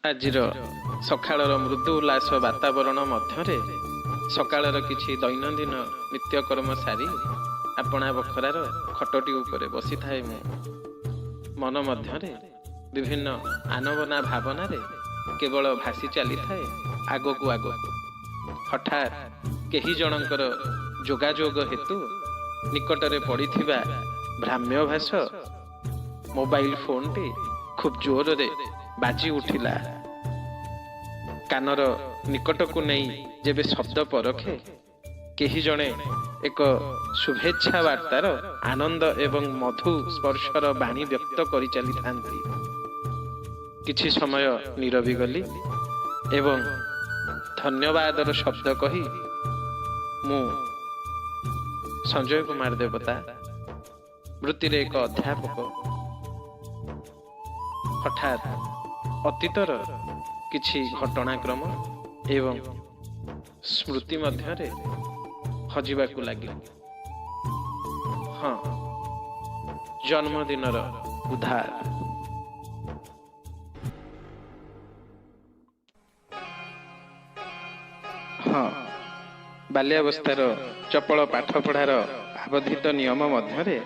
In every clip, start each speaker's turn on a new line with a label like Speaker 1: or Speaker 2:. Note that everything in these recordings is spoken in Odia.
Speaker 1: ଆଜିର ସକାଳର ମୃଦୁ ଉଲ୍ଲାସ ବାତାବରଣ ମଧ୍ୟରେ ସକାଳର କିଛି ଦୈନନ୍ଦିନ ନିତ୍ୟକର୍ମ ସାରି ଆପଣା ବଖରାର ଖଟଟି ଉପରେ ବସିଥାଏ। ମୁଁ ମନ ମଧ୍ୟରେ ବିଭିନ୍ନ ଆନବନା ଭାବନାରେ କେବଳ ଭାସି ଚାଲିଥାଏ ଆଗକୁ ଆଗକୁ। ହଠାତ୍ କେହି ଜଣଙ୍କର ଯୋଗାଯୋଗ ହେତୁ ନିକଟରେ ପଡ଼ିଥିବା ଭ୍ରାମ୍ୟଭାସ ମୋବାଇଲ ଫୋନଟି ଖୁବ୍ ଜୋରରେ ବାଜି ଉଠିଲା। କାନର ନିକଟକୁ ନେଇ ଯେବେ ଶବ୍ଦ ପରଖେ, କେହି ଜଣେ ଏକ ଶୁଭେଚ୍ଛା ବାର୍ତ୍ତାର ଆନନ୍ଦ ଏବଂ ମଧୁ ସ୍ପର୍ଶର ବାଣୀ ବ୍ୟକ୍ତ କରି ଚାଲିଥାନ୍ତି। କିଛି ସମୟ ନୀରବି ଗଲି ଏବଂ ଧନ୍ୟବାଦର ଶବ୍ଦ କହି ମୁଁ ସଞ୍ଜୟ କୁମାର ଦେବତା, ବୃତ୍ତିରେ ଏକ ଅଧ୍ୟାପକ, ହଠାତ୍ ଅତୀତର କିଛି ଘଟଣାକ୍ରମ ଏବଂ ସ୍ମୃତି ମଧ୍ୟରେ ହଜିବାକୁ ଲାଗିଲା। ହଁ, ଜନ୍ମଦିନର ଉଦ୍ଧାର। ହଁ, ବାଲ୍ୟାବସ୍ଥାର ଚପଳ ପାଠପଢ଼ାର ଆବଦ୍ଧିତ ନିୟମ ମଧ୍ୟରେ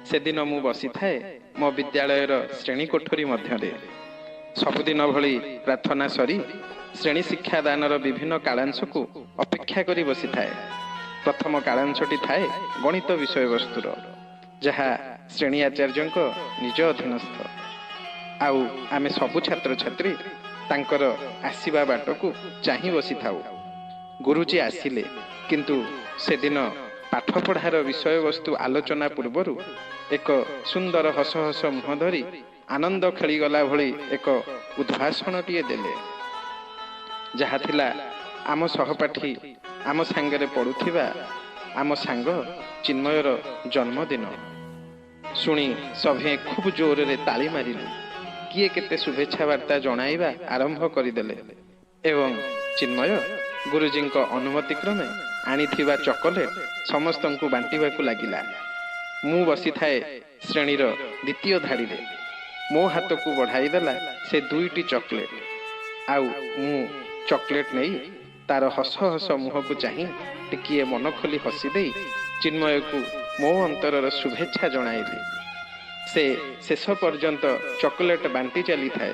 Speaker 1: ସେଦିନ ମୁଁ ବସିଥାଏ ମୋ ବିଦ୍ୟାଳୟର ଶ୍ରେଣୀ କୋଠରୀ ମଧ୍ୟରେ। ସବୁଦିନ ଭଳି ପ୍ରାର୍ଥନା ସରି ଶ୍ରେଣୀ ଶିକ୍ଷାଦାନର ବିଭିନ୍ନ କାଳାଂଶକୁ ଅପେକ୍ଷା କରି ବସିଥାଏ। ପ୍ରଥମ କାଳାଂଶଟି ଥାଏ ଗଣିତ ବିଷୟବସ୍ତୁର, ଯାହା ଶ୍ରେଣୀ ଆଚାର୍ଯ୍ୟଙ୍କ ନିଜ ଅଧୀନସ୍ଥ। ଆଉ ଆମେ ସବୁ ଛାତ୍ରଛାତ୍ରୀ ତାଙ୍କର ଆସିବା ବାଟକୁ ଚାହିଁ ବସିଥାଉ। ଗୁରୁଜୀ ଆସିଲେ, କିନ୍ତୁ ସେଦିନ ପାଠପଢ଼ାର ବିଷୟବସ୍ତୁ ଆଲୋଚନା ପୂର୍ବରୁ ଏକ ସୁନ୍ଦର ହସ ହସ ମୁହଁ ଧରି ଆନନ୍ଦ ଖେଳିଗଲା ଭଳି ଏକ ଉଦ୍ଭାଷଣଟିଏ ଦେଲେ, ଯାହା ଥିଲା ଆମ ସହପାଠୀ, ଆମ ସାଙ୍ଗରେ ପଢ଼ୁଥିବା ଆମ ସାଙ୍ଗ ଚିନ୍ମୟର ଜନ୍ମଦିନ। ଶୁଣି ସଭିଏଁ ଖୁବ୍ ଜୋରରେ ତାଳି ମାରିଲୁ। କିଏ କେତେ ଶୁଭେଚ୍ଛା ବାର୍ତ୍ତା ଜଣାଇବା ଆରମ୍ଭ କରିଦେଲେ ଏବଂ ଚିନ୍ମୟ ଗୁରୁଜୀଙ୍କ ଅନୁମତି କ୍ରମେ ଆଣିଥିବା ଚକୋଲେଟ ସମସ୍ତଙ୍କୁ ବାଣ୍ଟିବାକୁ ଲାଗିଲା। ମୁଁ ବସିଥାଏ ଶ୍ରେଣୀର ଦ୍ୱିତୀୟ ଧାଡ଼ିରେ। ମୋ ହାତକୁ ବଢ଼ାଇ ଦେଲା ସେ ଦୁଇଟି ଚକୋଲେଟ, ଆଉ ମୁଁ ଚକୋଲେଟ ନେଇ ତାର ହସ ହସ ମୁହଁକୁ ଚାହିଁ ଟିକିଏ ମନ ଖୋଲି ହସି ଦେଇ ଚିନ୍ମୟକୁ ମୋ ଅନ୍ତରର ଶୁଭେଚ୍ଛା ଜଣାଇଲି। ସେ ଶେଷ ପର୍ଯ୍ୟନ୍ତ ଚକୋଲେଟ ବାଣ୍ଟି ଚାଲିଥାଏ।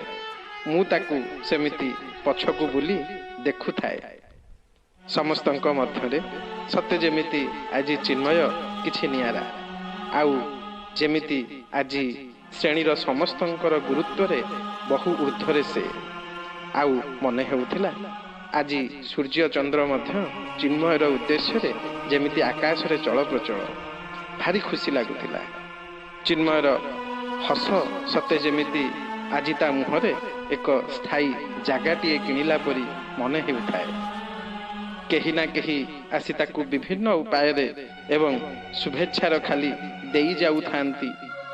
Speaker 1: ମୁଁ ତାକୁ ସେମିତି ପଛକୁ ବୁଲି ଦେଖୁଥାଏ। ସମସ୍ତଙ୍କ ମଧ୍ୟରେ ସତେ ଯେମିତି ଆଜି ଚିନ୍ମୟ କିଛି ନିଆରା, ଆଉ ଯେମିତି ଆଜି ଶ୍ରେଣୀର ସମସ୍ତଙ୍କର ଗୁରୁତ୍ୱରେ ବହୁ ଊର୍ଦ୍ଧ୍ୱରେ ସେ। ଆଉ ମନେ ହେଉଥିଲା ଆଜି ସୂର୍ଯ୍ୟ ଚନ୍ଦ୍ର ମଧ୍ୟ ଚିନ୍ମୟର ଉଦ୍ଦେଶ୍ୟରେ ଯେମିତି ଆକାଶରେ ଚଳପ୍ରଚଳ। ଭାରି ଖୁସି ଲାଗୁଥିଲା। ଚିନ୍ମୟର ହସ ସତେ ଯେମିତି ଆଜି ତା ମୁହଁରେ ଏକ ସ୍ଥାୟୀ ଜାଗାଟିଏ କିଣିଲା ପରି ମନେ ହେଉଥାଏ। କେହି ନା କେହି ଆସି ତାକୁ ବିଭିନ୍ନ ଉପାୟରେ ଏବଂ ଶୁଭେଚ୍ଛାର ଖାଲି ଦେଇ ଯାଉଥାନ୍ତି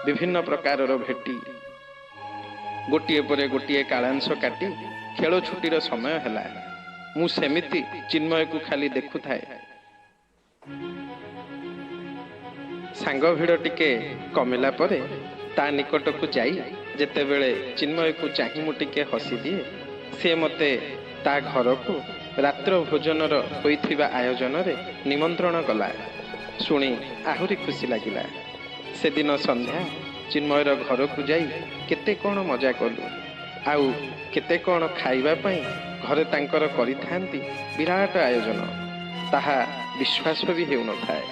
Speaker 1: ବିଭିନ୍ନ ପ୍ରକାରର ଭେଟି। ଗୋଟିଏ ପରେ ଗୋଟିଏ କାଳାଂଶ କାଟି ଖେଳ ଛୁଟିର ସମୟ ହେଲା। ମୁଁ ସେମିତି ଚିନ୍ମୟକୁ ଖାଲି ଦେଖୁଥାଏ। ସାଙ୍ଗ ଭିଡ଼ ଟିକେ କମିଲା ପରେ ତା ନିକଟକୁ ଯାଇ ଯେତେବେଳେ ଚିନ୍ମୟକୁ ଚାହିଁ ମୁଁ ଟିକେ ହସିଦିଏ, ସେ ମୋତେ ତା ଘରକୁ ରାତ୍ର ଭୋଜନର ହୋଇଥିବା ଆୟୋଜନରେ ନିମନ୍ତ୍ରଣ କଲା। ଶୁଣି ଆହୁରି ଖୁସି ଲାଗିଲା। ସେଦିନ ସନ୍ଧ୍ୟା ଚିନ୍ମୟର ଘରକୁ ଯାଇ କେତେ କ'ଣ ମଜା କଲୁ, ଆଉ କେତେ କ'ଣ ଖାଇବା ପାଇଁ ଘରେ ତାଙ୍କର କରିଥାନ୍ତି ବିରାଟ ଆୟୋଜନ, ତାହା ବିଶ୍ୱାସ ବି ହେଉନଥାଏ।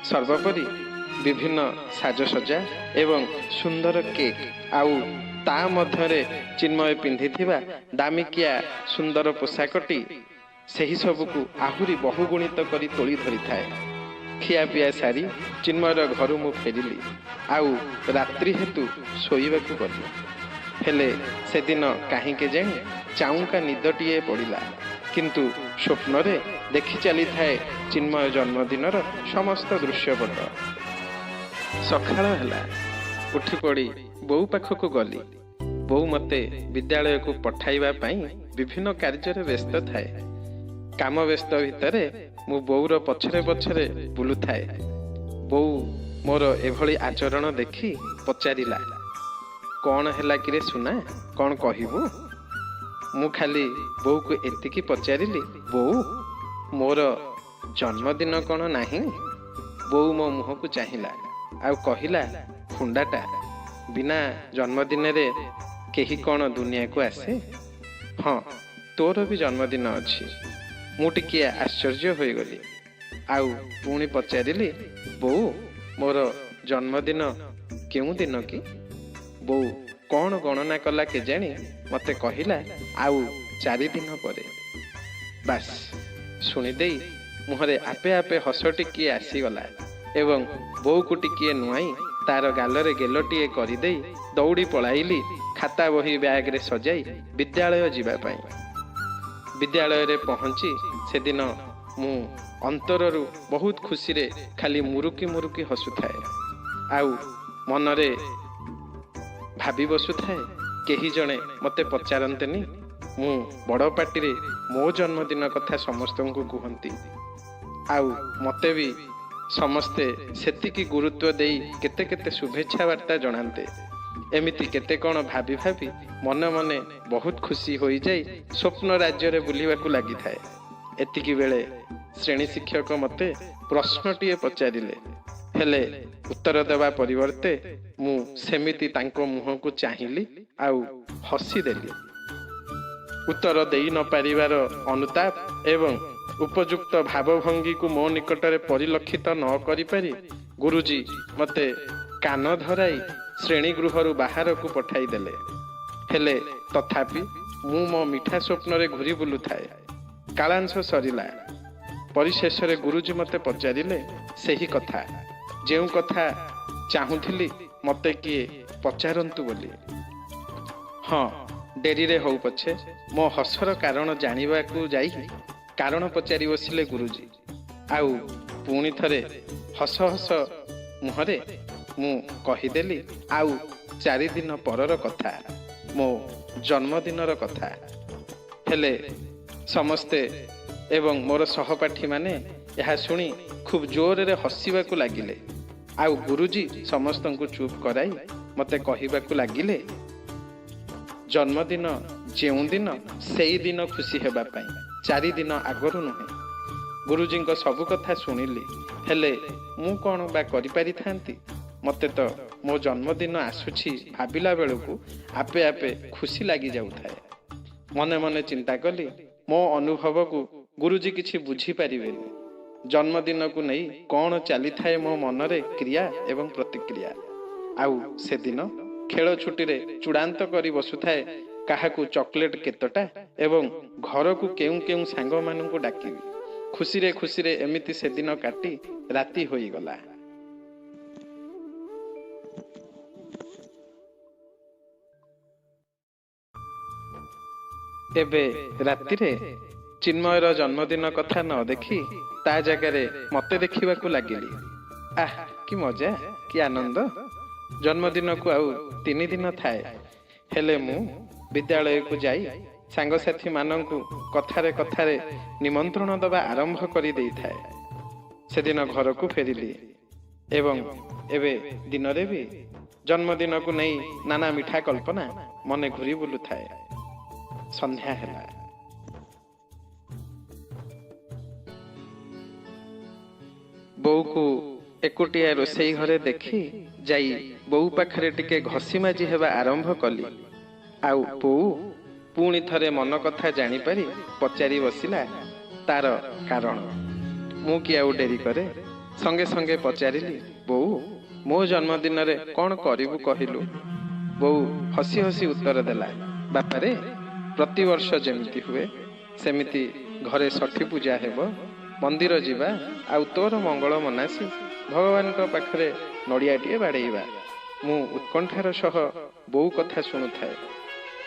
Speaker 1: ସର୍ବୋପରି ବିଭିନ୍ନ ସାଜସଜ୍ଜା ଏବଂ ସୁନ୍ଦର କେକ୍, ଆଉ ତା ମଧ୍ୟରେ ଚିନ୍ମୟ ପିନ୍ଧିଥିବା ଦାମିକିଆ ସୁନ୍ଦର ପୋଷାକଟି ସେହି ସବୁକୁ ଆହୁରି ବହୁଗୁଣିତ କରି ତୋଳି ଧରିଥାଏ। ଖିଆପିଆ ସାରି ଚିନ୍ମୟର ଘରୁ ମୁଁ ଫେରିଲି, ଆଉ ରାତ୍ରି ହେତୁ ଶୋଇବାକୁ ଗଲି। ହେଲେ ସେଦିନ କାହିଁକି ଜାଣି ଚାଉଁକା ନିଦଟିଏ ପଡ଼ିଲା, କିନ୍ତୁ ସ୍ୱପ୍ନରେ ଦେଖି ଚାଲିଥାଏ ଚିନ୍ମୟ ଜନ୍ମଦିନର ସମସ୍ତ ଦୃଶ୍ୟପଟ। ସକାଳ ହେଲା, ଉଠି ପଡ଼ି ବୋଉ ପାଖକୁ ଗଲି। ବୋଉ ମୋତେ ବିଦ୍ୟାଳୟକୁ ପଠାଇବା ପାଇଁ ବିଭିନ୍ନ କାର୍ଯ୍ୟରେ ବ୍ୟସ୍ତ ଥାଏ। କାମ ବ୍ୟସ୍ତ ଭିତରେ ମୁଁ ବୋଉର ପଛରେ ପଛରେ ବୁଲୁଥାଏ। ବୋଉ ମୋର ଏଭଳି ଆଚରଣ ଦେଖି ପଚାରିଲା, କ'ଣ ହେଲା କିରେ ସୁନା, କ'ଣ କହିବୁ? ମୁଁ ଖାଲି ବୋଉକୁ ଏତିକି ପଚାରିଲି, ବୋଉ ମୋର ଜନ୍ମଦିନ କ'ଣ ନାହିଁ? ବୋଉ ମୋ ମୁହଁକୁ ଚାହିଁଲା ଆଉ କହିଲା, ଖୁଣ୍ଡାଟା, ବିନା ଜନ୍ମଦିନରେ କେହି କ'ଣ ଦୁନିଆକୁ ଆସେ? ହଁ, ତୋର ବି ଜନ୍ମଦିନ ଅଛି। ମୁଁ ଟିକିଏ ଆଶ୍ଚର୍ଯ୍ୟ ହୋଇଗଲି ଆଉ ପୁଣି ପଚାରିଲି, ବୋଉ ମୋର ଜନ୍ମଦିନ କେଉଁ ଦିନ କି? ବୋଉ କ'ଣ ଗଣନା କଲା କେଜାଣି ମୋତେ କହିଲା, ଆଉ 4 ଦିନ ପରେ। ବାସ୍, ଶୁଣିଦେଇ ମୁହଁରେ ଆପେ ଆପେ ହସ ଟିକିଏ ଆସିଗଲା ଏବଂ ବୋଉକୁ ଟିକିଏ ନୁଆଇ ତାର ଗାଲରେ ଗେଲଟିଏ କରିଦେଇ ଦୌଡ଼ି ପଳାଇଲି ଖାତା ବହି ବ୍ୟାଗରେ ସଜାଇ ବିଦ୍ୟାଳୟ ଯିବା ପାଇଁ। ବିଦ୍ୟାଳୟରେ ପହଞ୍ଚି ସେଦିନ ମୁଁ ଅନ୍ତରରୁ ବହୁତ ଖୁସିରେ ଖାଲି ମୁରୁକି ମୁରୁକି ହସୁଥାଏ ଆଉ ମନରେ ଭାବି ବସୁଥାଏ, କେହି ଜଣେ ମୋତେ ପଚାରନ୍ତେନି, ମୁଁ ବଡ଼ ପାଟିରେ ମୋ ଜନ୍ମଦିନ କଥା ସମସ୍ତଙ୍କୁ କୁହନ୍ତି ଆଉ ମୋତେ ବି ସମସ୍ତେ ସେତିକି ଗୁରୁତ୍ୱ ଦେଇ କେତେ କେତେ ଶୁଭେଚ୍ଛା ବାର୍ତ୍ତା ଜଣାନ୍ତେ। ଏମିତି କେତେ କ'ଣ ଭାବି ଭାବି ମନେ ମନେ ବହୁତ ଖୁସି ହୋଇଯାଇ ସ୍ୱପ୍ନ ରାଜ୍ୟରେ ବୁଲିବାକୁ ଲାଗିଥାଏ। ଏତିକି ବେଳେ ଶ୍ରେଣୀ ଶିକ୍ଷକ ମୋତେ ପ୍ରଶ୍ନଟିଏ ପଚାରିଲେ, ହେଲେ ଉତ୍ତର ଦେବା ପରିବର୍ତ୍ତେ ମୁଁ ସେମିତି ତାଙ୍କ ମୁହଁକୁ ଚାହିଁଲି ଆଉ ହସିଦେଲି। ଉତ୍ତର ଦେଇ ନ ପାରିବାର ଅନୁତାପ ଏବଂ ଉପଯୁକ୍ତ ଭାବଭଙ୍ଗୀକୁ ମୋ ନିକଟରେ ପରିଲକ୍ଷିତ ନ କରିପାରି ଗୁରୁଜୀ ମୋତେ କାନ ଧରାଇ ଶ୍ରେଣୀ ଗୃହରୁ ବାହାରକୁ ପଠାଇଦେଲେ। ହେଲେ ତଥାପି ମୁଁ ମୋ ମିଠା ସ୍ୱପ୍ନରେ ଘୁରି ବୁଲୁଥାଏ। କାଳାଂଶ ସରିଲା। ପରିଶେଷରେ ଗୁରୁଜୀ ମୋତେ ପଚାରିଲେ ସେହି କଥା, ଯେଉଁ କଥା ଚାହୁଁଥିଲି ମୋତେ କିଏ ପଚାରନ୍ତୁ ବୋଲି। ହଁ, ଡେରିରେ ହଉ ପଛେ ମୋ ହସର କାରଣ ଜାଣିବାକୁ ଯାଇ କାରଣ ପଚାରି ବସିଲେ ଗୁରୁଜୀ ଆଉ ପୁଣି ଥରେ ହସ ହସ ମୁହଁରେ ମୁଁ କହିଦେଲି, ଆଉ 4 ଦିନ ପରର କଥା, ମୋ ଜନ୍ମଦିନର କଥା। ହେଲେ ସମସ୍ତେ ଏବଂ ମୋର ସହପାଠୀମାନେ ଏହା ଶୁଣି ଖୁବ୍ ଜୋରରେ ହସିବାକୁ ଲାଗିଲେ ଆଉ ଗୁରୁଜୀ ସମସ୍ତଙ୍କୁ ଚୁପ୍ କରାଇ ମୋତେ କହିବାକୁ ଲାଗିଲେ, ଜନ୍ମଦିନ ଯେଉଁଦିନ ସେଇଦିନ ଖୁସି ହେବା ପାଇଁ, 4 ଦିନ ଆଗରୁ ନୁହେଁ। ଗୁରୁଜୀଙ୍କ ସବୁ କଥା ଶୁଣିଲି, ହେଲେ ମୁଁ କ'ଣ ବା କରିପାରିଥାନ୍ତି? ମୋତେ ତ ମୋ ଜନ୍ମଦିନ ଆସୁଛି ଭାବିଲା ବେଳକୁ ଆପେ ଆପେ ଖୁସି ଲାଗିଯାଉଥାଏ। ମନେ ମନେ ଚିନ୍ତା କଲି, ମୋ ଅନୁଭବକୁ ଗୁରୁଜୀ କିଛି ବୁଝିପାରିବେନି। ଜନ୍ମଦିନକୁ ନେଇ କ'ଣ ଚାଲିଥାଏ ମୋ ମନରେ କ୍ରିୟା ଏବଂ ପ୍ରତିକ୍ରିୟା। ଆଉ ସେଦିନ ଖେଳ ଛୁଟିରେ ଚୂଡ଼ାନ୍ତ କରି ବସୁଥାଏ କାହାକୁ ଚକୋଲେଟ୍ କେତେଟା ଏବଂ ଘରକୁ କେଉଁ କେଉଁ ସାଙ୍ଗମାନଙ୍କୁ ଡାକିବି। ଖୁସିରେ ଖୁସିରେ ଏମିତି ସେଦିନ କାଟି ରାତି ହୋଇଗଲା। ଏବେ ରାତିରେ ଚିନ୍ମୟର ଜନ୍ମଦିନ କଥା ନ ଦେଖି ତା ଜାଗାରେ ମୋତେ ଦେଖିବାକୁ ଲାଗିଲି। ଆଃ, କି ମଜା, କି ଆନନ୍ଦ! ଜନ୍ମଦିନକୁ ଆଉ 3 ଦିନ ଥାଏ। ହେଲେ ମୁଁ ବିଦ୍ୟାଳୟକୁ ଯାଇ ସାଙ୍ଗସାଥୀମାନଙ୍କୁ କଥାରେ କଥାରେ ନିମନ୍ତ୍ରଣ ଦେବା ଆରମ୍ଭ କରିଦେଇଥାଏ। ସେଦିନ ଘରକୁ ଫେରିଲି ଏବଂ ଏବେ ଦିନରେ ବି ଜନ୍ମଦିନକୁ ନେଇ ନାନା ମିଠା କଳ୍ପନା ମନେ ଘୁରି ବୁଲୁଥାଏ। ସନ୍ଧ୍ୟା ହେଲା। ବୋଉକୁ ଏକୁଟିଆ ରୋଷେଇ ଘରେ ଦେଖି ଯାଇ ବୋଉ ପାଖରେ ଟିକେ ଘଷି ମାଜି ହେବା ଆରମ୍ଭ କଲି ଆଉ ବୋଉ ପୁଣି ଥରେ ମନ କଥା ଜାଣିପାରି ପଚାରି ବସିଲା ତାର କାରଣ। ମୁଁ କି ଆଉ ଡେରି କରେ, ସଙ୍ଗେ ସଙ୍ଗେ ପଚାରିଲି, ବୋଉ ମୋ ଜନ୍ମଦିନରେ କ'ଣ କରିବୁ କହିଲୁ? ବୋଉ ହସି ହସି ଉତ୍ତର ଦେଲା, ବାପାରେ, ପ୍ରତିବର୍ଷ ଯେମିତି ହୁଏ ସେମିତି ଘରେ ଷଠି ପୂଜା ହେବ, ମନ୍ଦିର ଯିବା ଆଉ ତୋର ମଙ୍ଗଳ ମନାସି ଭଗବାନଙ୍କ ପାଖରେ ନଡ଼ିଆଟିଏ ବାଡ଼େଇବା। ମୁଁ ଉତ୍କଣ୍ଠାର ସହ ବୋଉ କଥା ଶୁଣୁଥାଏ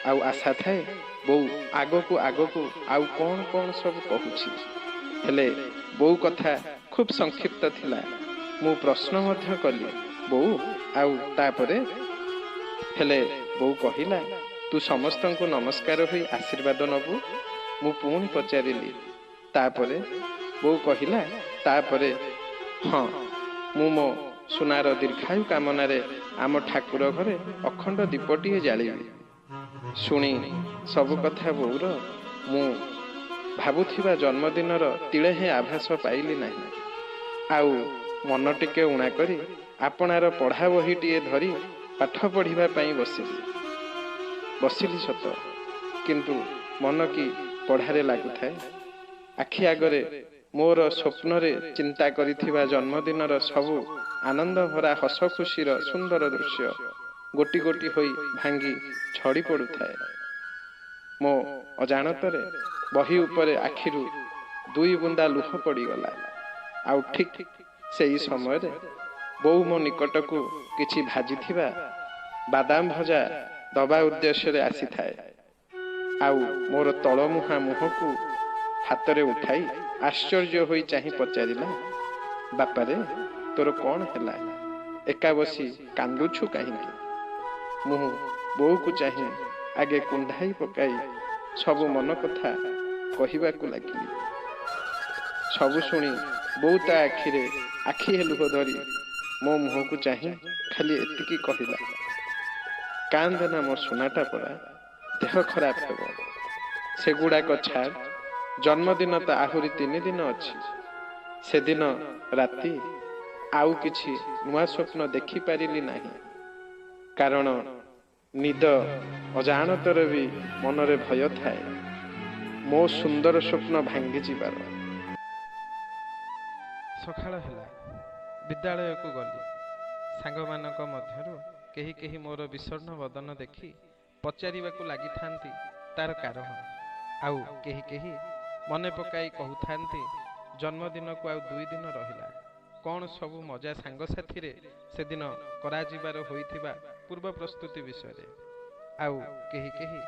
Speaker 1: ଆଉ ଆଶା ଥାଏ ବୋଉ ଆଗକୁ ଆଗକୁ ଆଉ କ'ଣ କ'ଣ ସବୁ କହୁଛି। ହେଲେ ବୋଉ କଥା ଖୁବ୍ ସଂକ୍ଷିପ୍ତ ଥିଲା। ମୁଁ ପ୍ରଶ୍ନ ମଧ୍ୟ କଲି, ବୋଉ ଆଉ ତାପରେ? ହେଲେ ବୋଉ କହିଲା, ତୁ ସମସ୍ତଙ୍କୁ ନମସ୍କାର ହୋଇ ଆଶୀର୍ବାଦ ନେବୁ। ମୁଁ ପୁଣି ପଚାରିଲି, ତାପରେ? ବୋଉ କହିଲା, ତାପରେ ହଁ, ମୁଁ ମୋ ସୁନାର ଦୀର୍ଘାୟୁ କାମନାରେ ଆମ ଠାକୁର ଘରେ ଅଖଣ୍ଡ ଦୀପଟିଏ ଜାଳିବି। ଶୁଣି ସବୁ କଥା ବୋଉର ମୁଁ ଭାବୁଥିବା ଜନ୍ମଦିନର ତିଳେ ହିଁ ଆଭାସ ପାଇଲି ନାହିଁ। ଆଉ ମନ ଟିକେ ଉଣା କରି ଆପଣାର ପଢ଼ା ବହିଟିଏ ଧରି ପାଠ ପଢ଼ିବା ପାଇଁ ବସିଲି ସତ, କିନ୍ତୁ ମନ କି ପଢ଼ାରେ ଲାଗୁଥାଏ। ଆଖି ଆଗରେ ମୋର ସ୍ୱପ୍ନରେ ଚିନ୍ତା କରିଥିବା ଜନ୍ମଦିନର ସବୁ ଆନନ୍ଦ ଭରା ହସ ଖୁସିର ସୁନ୍ଦର ଦୃଶ୍ୟ ଗୋଟି ଗୋଟି ହୋଇ ଭାଙ୍ଗି ଝଡ଼ି ପଡ଼ୁଥାଏ। ମୋ ଅଜାଣତରେ ବହି ଉପରେ ଆଖିରୁ 2 ବୁନ୍ଦା ଲୁହ ପଡ଼ିଗଲା। ଆଉ ଠିକ୍ ସେହି ସମୟରେ ବୋଉ ମୋ ନିକଟକୁ କିଛି ଭାଜିଥିବା ବାଦାମ ଭଜା ଦବା ଉଦ୍ଦେଶ୍ୟରେ ଆସିଥାଏ। ଆଉ ମୋର ତଳମୁହାଁ ମୁହଁକୁ ହାତରେ ଉଠାଇ ଆଶ୍ଚର୍ଯ୍ୟ ହୋଇ ଚାହିଁ ପଚାରିଲା, ବାପାରେ ତୋର କ'ଣ ହେଲା? ଏକା ବସି କାନ୍ଦୁଛୁ କାହିଁକି? ମୁଁ ବୋଉକୁ ଚାହିଁ ଆଗେ କୁଣ୍ଢାଇ ପକାଇ ସବୁ ମନ କଥା କହିବାକୁ ଲାଗିଲି। ସବୁ ଶୁଣି ବୋଉ ତା ଆଖିରେ ଆଖିଏ ଲୁହ ଧରି ମୋ ମୁହଁକୁ ଚାହିଁ ଖାଲି ଏତିକି କହିଲା, କାନ୍ଦେନା ମୋ ସୁନାଟା ପରା, ଦେହ ଖରାପ ହେବ। ସେଗୁଡ଼ାକ ଛାଡ଼, ଜନ୍ମଦିନ ତ ଆହୁରି 3 ଦିନ ଅଛି। ସେଦିନ ରାତି ଆଉ କିଛି ନୂଆ ସ୍ୱପ୍ନ ଦେଖିପାରିଲି ନାହିଁ। କାରଣ ନିଦ ଅଜାଣତରେ ବି ମନରେ ଭୟ ଥାଏ ମୋ ସୁନ୍ଦର ସ୍ୱପ୍ନ ଭାଙ୍ଗିଯିବାର। ସକାଳ ହେଲା, ବିଦ୍ୟାଳୟକୁ ଗଲି। ସାଙ୍ଗମାନଙ୍କ ମଧ୍ୟରୁ କେହି କେହି ମୋର ବିଷଣ୍ଣ ବଦନ ଦେଖି ପଚାରିବାକୁ ଲାଗିଥାନ୍ତି ତାର କାରଣ। ଆଉ କେହି କେହି ମନେ ପକାଇ କହୁଥାନ୍ତି ଜନ୍ମଦିନକୁ ଆଉ 2 ଦିନ ରହିଲା, କ'ଣ ସବୁ ମଜା ସାଙ୍ଗସାଥିରେ ସେଦିନ କରାଯିବାର ହୋଇଥିବା ପୂର୍ବ ପ୍ରସ୍ତୁତି ବିଷୟରେ। ଆଉ କେହି କେହି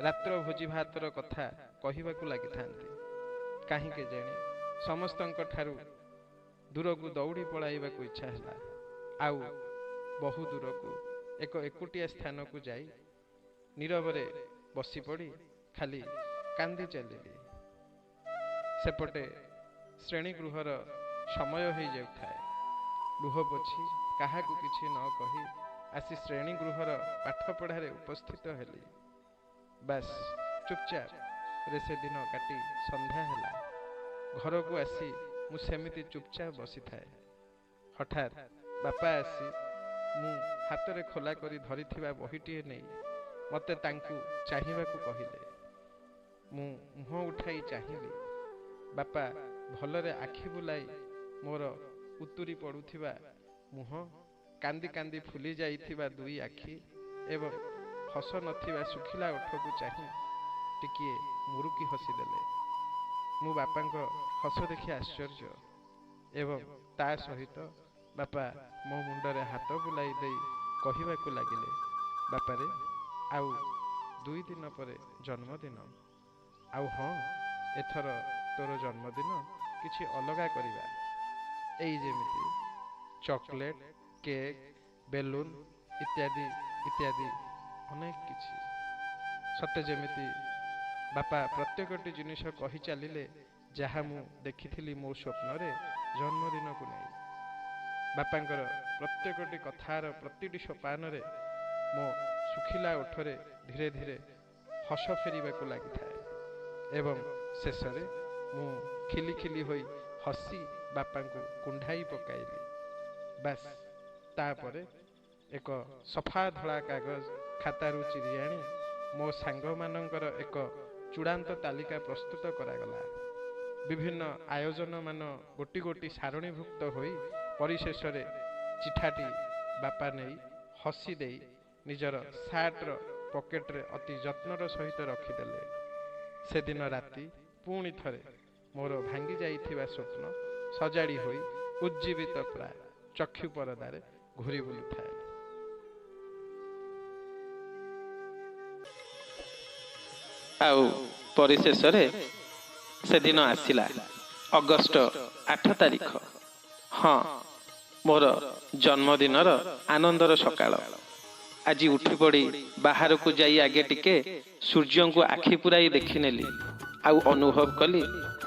Speaker 1: ରାତ୍ର ଭୋଜି ଭାତର କଥା କହିବାକୁ ଲାଗିଥାନ୍ତି। କାହିଁକି ଜାଣି ସମସ୍ତଙ୍କ ଠାରୁ ଦୂରକୁ ଦୌଡ଼ି ପଳାଇବାକୁ ଇଚ୍ଛା ହେଲା। ଆଉ ବହୁ ଦୂରକୁ ଏକ ଏକୁଟିଆ ସ୍ଥାନକୁ ଯାଇ ନୀରବରେ ବସିପଡ଼ି ଖାଲି କାନ୍ଦି ଚାଲିଲି। ସେପଟେ ଶ୍ରେଣୀଗୃହର ସମୟ ହୋଇଯାଉଥାଏ। ଲୁହ ପୋଛି କାହାକୁ କିଛି ନ କହି ଆସି ଶ୍ରେଣୀଗୃହର ପାଠପଢ଼ାରେ ଉପସ୍ଥିତ ହେଲି। ବାସ୍ ଚୁପଚାପରେ ସେଦିନ କାଟି ସନ୍ଧ୍ୟା ହେଲା। ଘରକୁ ଆସି ମୁଁ ସେମିତି ଚୁପଚାପ ବସିଥାଏ। ହଠାତ୍ ବାପା ଆସି ମୁଁ ହାତରେ ଖୋଲା କରି ଧରିଥିବା ବହିଟିଏ ନେଇ ମୋତେ ତାଙ୍କୁ ଚାହିଁବାକୁ କହିଲେ। ମୁଁ ମୁହଁ ଉଠାଇ ଚାହିଁଲି। ବାପା ଭଲରେ ଆଖି ବୁଲାଇ ମୋର ଉତୁରି ପଡ଼ୁଥିବା ମୁହଁ, କାନ୍ଦି କାନ୍ଦି ଫୁଲି ଯାଇଥିବା 2 ଆଖି ଏବଂ ହସ ନଥିବା ଶୁଖିଲା ଓଠକୁ ଚାହିଁ ଟିକିଏ ମୁରୁକି ହସିଦେଲେ। ମୁଁ ବାପାଙ୍କ ହସ ଦେଖି ଆଶ୍ଚର୍ଯ୍ୟ ଏବଂ ତା ସହିତ ବାପା ମୋ ମୁଣ୍ଡରେ ହାତ ବୁଲାଇ ଦେଇ କହିବାକୁ ଲାଗିଲେ, ବାପାରେ ଆଉ 2 ଦିନ ପରେ ଜନ୍ମଦିନ। ଆଉ ହଁ, ଏଥର ତୋର ଜନ୍ମଦିନ କିଛି ଅଲଗା କରିବା। ଏଇ ଯେମିତି ଚକୋଲେଟ୍, କେକ୍, ବେଲୁନ ଇତ୍ୟାଦି ଇତ୍ୟାଦି ଅନେକ କିଛି। ସତେ ଯେମିତି ବାପା ପ୍ରତ୍ୟେକଟି ଜିନିଷ କହି ଚାଲିଲେ ଯାହା ମୁଁ ଦେଖିଥିଲି ମୋ ସ୍ୱପ୍ନରେ ଜନ୍ମଦିନକୁ ନେଇ। ବାପାଙ୍କର ପ୍ରତ୍ୟେକଟି କଥାର ପ୍ରତିଟି ସୋପାନରେ ମୋ ଶୁଖିଲା ଓଠରେ ଧୀରେ ଧୀରେ ହସ ଫେରିବାକୁ ଲାଗିଥାଏ ଏବଂ ଶେଷରେ ମୁଁ ଖିଲି ଖିଲି ହୋଇ ହସି ବାପାଙ୍କୁ କୁଣ୍ଢାଇ ପକାଇଲି। ବାସ୍ ତାପରେ ଏକ ସଫା ଧଳା କାଗଜ ଖାତାରୁ ଚିରି ଆଣି ମୋ ସାଙ୍ଗମାନଙ୍କର ଏକ ଚୂଡ଼ାନ୍ତ ତାଲିକା ପ୍ରସ୍ତୁତ କରାଗଲା। ବିଭିନ୍ନ ଆୟୋଜନମାନ ଗୋଟି ଗୋଟି ସାରଣୀଭୁକ୍ତ ହୋଇ ପରିଶେଷରେ ଚିଠାଟି ବାପା ନେଇ ହସି ଦେଇ ନିଜର ସାର୍ଟର ପକେଟରେ ଅତି ଯତ୍ନର ସହିତ ରଖିଦେଲେ। ସେଦିନ ରାତି ପୁଣି ଥରେ ମୋର ଭାଙ୍ଗି ଯାଇଥିବା ସ୍ୱପ୍ନ ସଜାଡ଼ି ହୋଇ ଉଜ୍ଜୀବିତ ପ୍ରାୟ ଚକ୍ଷୁ ପରଦାରେ ଘୁରି ବୁଲୁଥାଏ। ଆଉ ପରିଶେଷରେ ସେଦିନ ଆସିଲା ଅଗଷ୍ଟ 8 ତାରିଖ। ହଁ, ମୋର ଜନ୍ମଦିନର ଆନନ୍ଦର ସକାଳ। ଆଜି ଉଠି ପଡ଼ି ବାହାରକୁ ଯାଇ ଆଗେ ଟିକେ ସୂର୍ଯ୍ୟଙ୍କୁ ଆଖି ପୁରାଇ ଦେଖିନେଲି। ଆଉ ଅନୁଭବ କଲି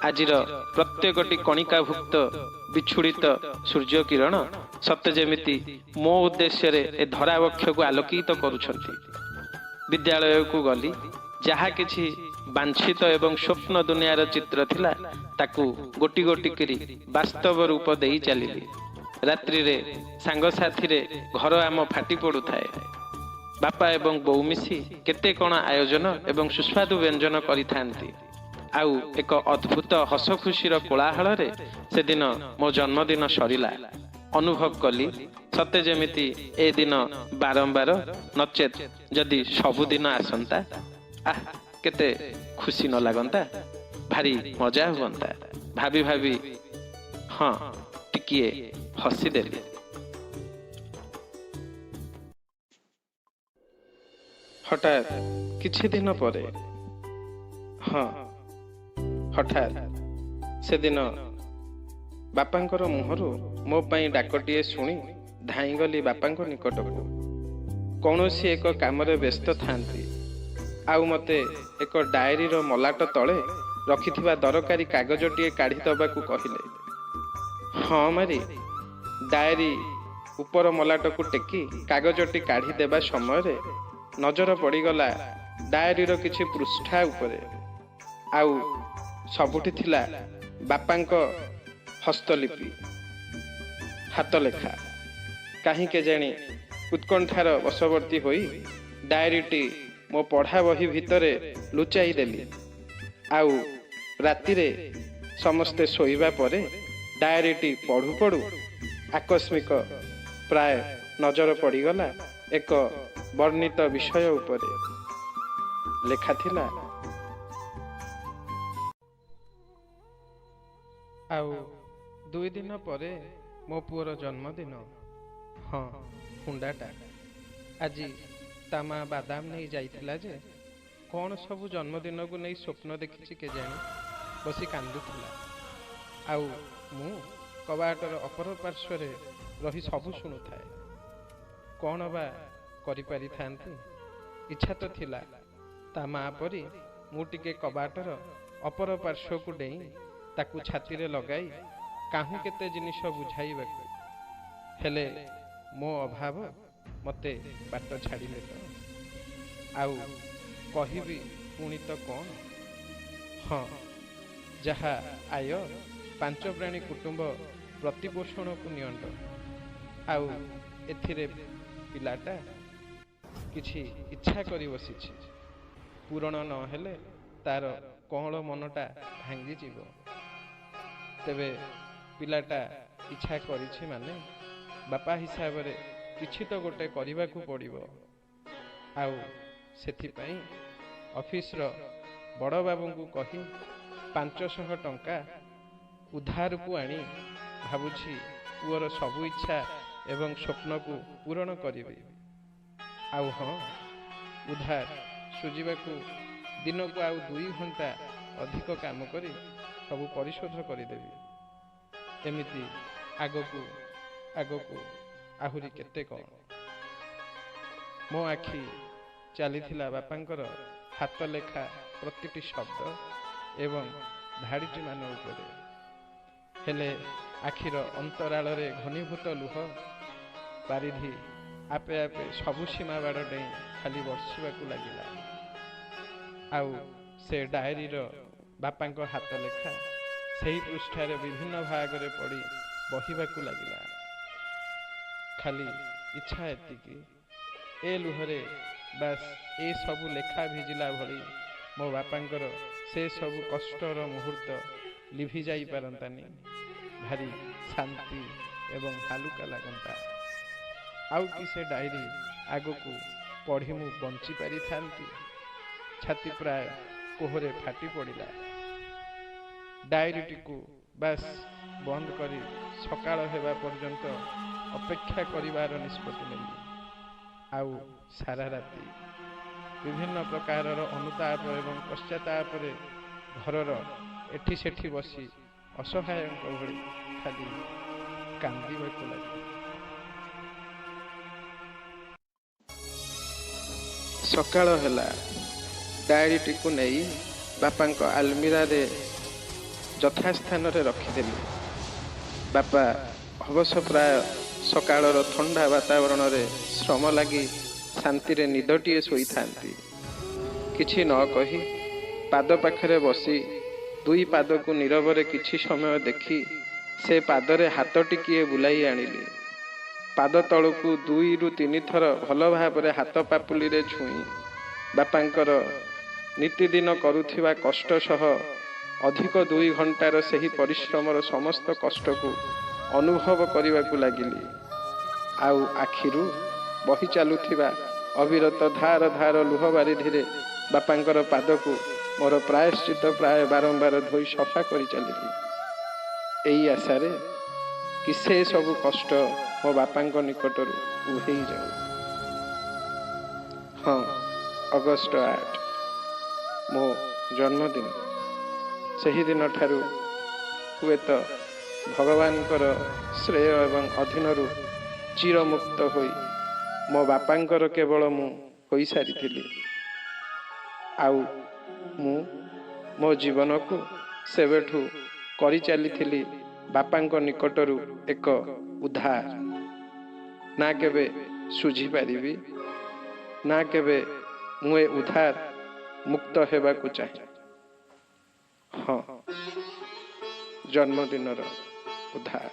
Speaker 1: ଆଜିର ପ୍ରତ୍ୟେକଟି କଣିକାଭୁକ୍ତ ବିଛୁଡ଼ିତ ସୂର୍ଯ୍ୟ କିରଣ ସତେ ଯେମିତି ମୋ ଉଦ୍ଦେଶ୍ୟରେ ଏ ଧରାବକ୍ଷକୁ ଆଲୋକିତ କରୁଛନ୍ତି। विद्यालय को गली जहा किछि बांछित एवं स्वप्न दुनियार चित्र थिला ताकू गोटी गोटी करी वास्तव रूप देई चलिली। रात्रि रे सांग साथी रे घर आम फाटी पड़ू थाए। बापा एवं बोऊ मिसी केते कण आयोजन एवं सुस्वादु व्यंजन करिथांती। आउ एक अद्भुत हस खुशीर कोलाहल रे से दिन मो जन्मदिन सरिला। अनुभव कली सते जेमिति ए दिन बारंबार नचेत जदि सबुदिन आसंता आह केते खुशी न लागंता, भारी मजा हुअंता। भाभी भाभी हाँ टिकिए हसी देली। हठात किछि दिन परे हाँ हठात से दिन बापांकर मुहरु मो पई डाकटिए शुणी धाईगली बापांक निकटकू। कौनसी एक कामरे व्यस्त थांती। आउ मते एक डायरी रो मलाट तले रखिथिबा दरकारी कागजटिए काढ़ी दबाकू कहिले। हाँ मारी डायरी ऊपर मलाट को टेकी कागजटी काढ़ी देबा समय रे नजर पड़ीगला डायरी रो किछि पृष्ठा उपरे। आउ सबुठी थिला बापांक हस्तलिपि हाथ लेखा। कहीं के जानी उत्कंठार वशवर्ती होई डायरीटी मो पढ़ा बही भितरे लुचाई देली। आउ रातिरे समस्ते सोईबा परे डायरीटी पढ़ु पढ़ु आकस्मिक प्राय नजर पड़ीगला एक वर्णित विषय उपरे। लेखा थिला आउ 2 दिन परे मो पुअर जन्मदिन। हाँ हुंडाटा आज ता माँ बादाम नहीं जाइथिला जे कौन सबू जन्मदिन को नहीं स्वप्न देखी के जानी बसी कांदुथिला। आउ मु कबाटर अपर पार्श्व रही सबू शुणुथाए। कौन बा करि पारि थांती। इच्छा तो थिला ता माँ परी मु टिके कबाटर अपर पार्श्व को डेई ताकू छाती रे लगाई काहू केते जिनिष बुझाइबाकू। हेले मो अभाव मते बाट छाड़िले तो आउ कहिबी पुणी तो कौन। हाँ जहा आय 5 प्राणी कुटुंब प्रतिपोषण को नियंट। आउ एथिरे पिलाटा किछि इच्छा करी बसिछि। पूरण न हेले तार कौन मनटा भांगी जीव। तेबे पिलाटा इच्छा करिछि माने बापा हिसाब रे किछि तो गोटे करबा को पड़िबो। आउ सेथिपाई ऑफिस रो बड़ बाबू को कही 500 टंका उधार को आनी भाबुछि पुअर सबु इच्छा एवं स्वप्न को पूरण करिबे। आउ हाँ उधार सुझिबा को दिन को आउ 2 घंटा अधिक काम करी सबु परिशोध करिदेबी। एमिति आगकू आगकू आहुरी केते कौन। मो आखि चलीथिला बापांकर हाथ लेखा प्रतिटी शब्द एवं धाड़ीटी मान उपरे। हेले आखिर अंतराल रे घनीभूत लुह पारिधि आपे आपे सबु सीमा बाड़ डेई खाली वर्षिबाकू लागिला। आउ से डायरी रो बापांक हाथ लेखा सही पृष्ठारे विभिन्न भाग रे पड़ी बहिबाकू लागिला। खाली इच्छा एतिकी ए लुहरे बास ए सबु लेखा भिजिला भली मो बापांकर से सबु कष्टर मुहूर्त लिभि जाई पारंतानी। भारी शांति एवं हालुका लागंता। आउ कि से डायरी आगकू पढ़ी मु बंची पारि थांती। छाती प्राय कोहरे फाटी पड़िला। डायरीटी को बास बंद करी सकाळ हेबा पर्यंत अपेक्षा करिवार निष्पत्ति नेली। आउ सारा राति विभिन्न प्रकार अनुताप एवं पश्चाताप घरर एठी सेठी बसी असहाय भली खाली कांदिबाकू लगी। सकाळ हेला डायरीटी को नहीं बापांक आलमीरा रे यथास्थान रे रखिदेली। बापा अवश्य प्राय सकाळर ठंडा वातावरण रे श्रम लगी ଶାନ୍ତିରେ ନିଦଟିଏ ଶୋଇଥାନ୍ତି। କିଛି ନ କହି ପାଦ ପାଖରେ ବସି ଦୁଇ ପାଦକୁ ନୀରବରେ କିଛି ସମୟ ଦେଖି ସେ ପାଦରେ ହାତ ଟିକିଏ ବୁଲାଇ ଆଣିଲି। ପାଦ ତଳକୁ 2ରୁ 3 ଥର ଭଲ ଭାବରେ ହାତ ପାପୁଲିରେ ଛୁଇଁ ବାପାଙ୍କର ନିତିଦିନ କରୁଥିବା କଷ୍ଟ ସହ ଅଧିକ 2 ଘଣ୍ଟାର ସେହି ପରିଶ୍ରମର ସମସ୍ତ କଷ୍ଟକୁ ଅନୁଭବ କରିବାକୁ ଲାଗିଲି। ଆଉ ଆଖିରୁ ବହି ଚାଲୁଥିବା ଅବିରତ ଧାର ଧାର ଲୁହ ବାରିଧିରେ ବାପାଙ୍କର ପାଦକୁ ମୋର ପ୍ରାୟଶ୍ଚିତ ପ୍ରାୟ ବାରମ୍ବାର ଧୋଇ ସଫା କରି ଚାଲିଲି, ଏଇ ଆଶାରେ କି ସେ ସବୁ କଷ୍ଟ ମୋ ବାପାଙ୍କ ନିକଟରୁ ଉଭେଇ ଯାଉ। ହଁ, ଅଗଷ୍ଟ 8 ମୋ ଜନ୍ମଦିନ। ସେହିଦିନ ଠାରୁ ହୁଏତ ଭଗବାନଙ୍କର ଶ୍ରେୟ ଏବଂ ଅଧୀନରୁ ଚିରମୁକ୍ତ ହୋଇ ମୋ ବାପାଙ୍କର କେବଳ ମୁଁ ହୋଇସାରିଥିଲି। ଆଉ ମୁଁ ମୋ ଜୀବନକୁ ସେବେଠୁ କରିଚାଲିଥିଲି ବାପାଙ୍କ ନିକଟରୁ ଏକ ଉଦ୍ଧାର। ନା କେବେ ଶୁଝିପାରିବି, ନା କେବେ ମୁଁ ଏ ଉଦ୍ଧାର ମୁକ୍ତ ହେବାକୁ ଚାହେଁ। ହଁ, ଜନ୍ମଦିନର ଉଦ୍ଧାର।